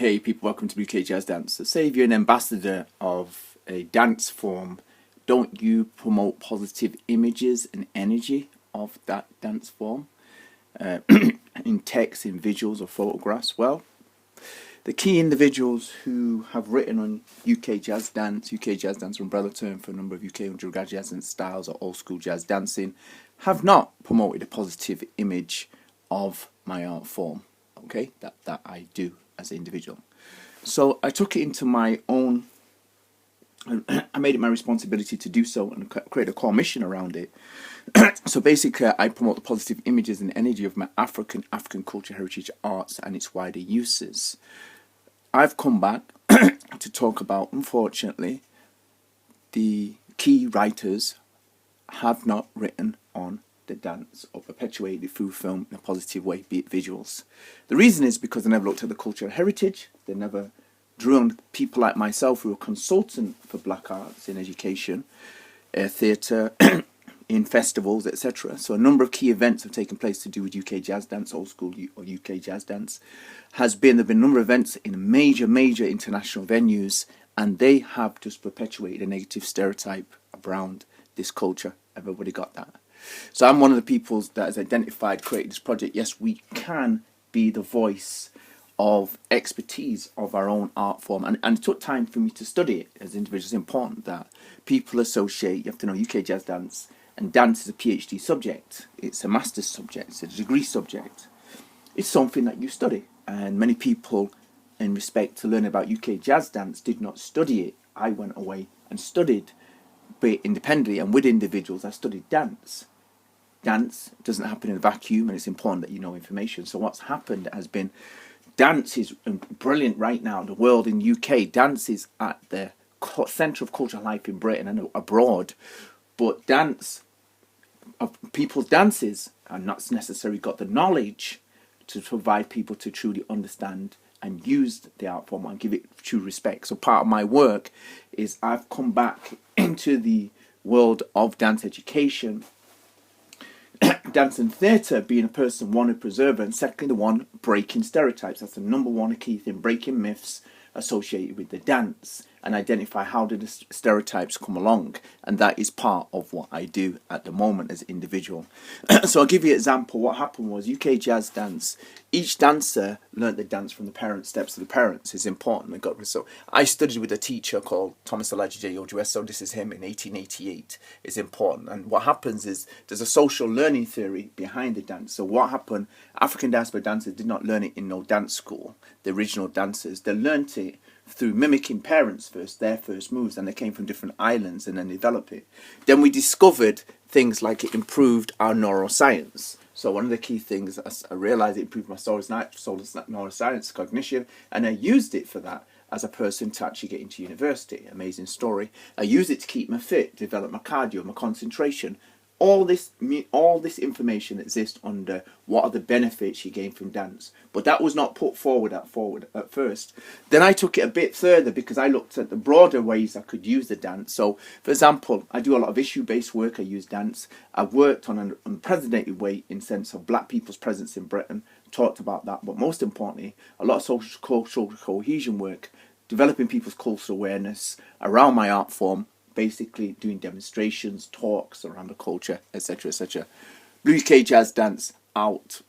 Hey people, welcome to UK Jazz Dance. So say if you're an ambassador of a dance form, don't you promote positive images and energy of that dance form in text, in visuals or photographs? Well, the key individuals who have written on UK Jazz Dance umbrella term for a number of UK underground jazz and styles or old school jazz dancing, have not promoted a positive image of my art form. Okay, that I do as an individual. So I took it into my own, I made it my responsibility to do so and create a core mission around it. So basically I promote the positive images and energy of my African culture, heritage, arts and its wider uses. I've come back to talk about, unfortunately, the key writers have not written on the dance or perpetuated it through film in a positive way, be it visuals. The reason is because they never looked at the cultural heritage, they never drew on people like myself who are consultant for black arts in education, theatre, in festivals, etc. So a number of key events have taken place to do with UK jazz dance, old school or UK jazz dance. There have been a number of events in major international venues, and they have just perpetuated a negative stereotype around this culture. Everybody got that? So I'm one of the people that has identified, created this project. Yes, we can be the voice of expertise of our own art form, and it took time for me to study it as individuals. It's important that people associate, you have to know UK jazz dance, and dance is a PhD subject, it's a master's subject, it's a degree subject. It's something that you study, and many people in respect to learning about UK jazz dance did not study it. I went away and studied, but independently and with individuals. I studied dance. Dance doesn't happen in a vacuum, and it's important that you know information. So what's happened has been, dance is brilliant right now. The world in UK, dance is at the centre of cultural life in Britain and abroad. But dance, people's dances, are not necessarily got the knowledge to provide people to truly understand and use the art form and give it true respect. So part of my work is I've come back into the world of dance education, dance and theatre, being a person, one, a preserver, and secondly, the one breaking stereotypes. That's the number one key thing, breaking myths associated with the dance and identify how did the stereotypes come along, and that is part of what I do at the moment as an individual. So I'll give you an example. What happened was UK jazz dance, each dancer learnt the dance from the parents, steps of the parents is important. So I studied with a teacher called Thomas Elijah J. Ojueso, this is him, in 1888, is important. And what happens is there's a social learning theory behind the dance. So what happened, African diaspora dancers did not learn it in no dance school, the original dancers, they learnt it through mimicking parents first, their first moves, and they came from different islands and then developed it. Then we discovered things like it improved our neuroscience. So one of the key things, I realised it improved my neuroscience cognition, and I used it for that as a person to actually get into university. Amazing story. I used it to keep me fit, develop my cardio, my concentration. All this information exists under what are the benefits you gain from dance. But that was not put forward at first. Then I took it a bit further because I looked at the broader ways I could use the dance. So, for example, I do a lot of issue-based work. I use dance. I've worked on an unprecedented way in sense of black people's presence in Britain. Talked about that. But most importantly, a lot of social cultural cohesion work, developing people's cultural awareness around my art form, basically doing demonstrations, talks around the culture, etc., etc. UK Jazz Dance out.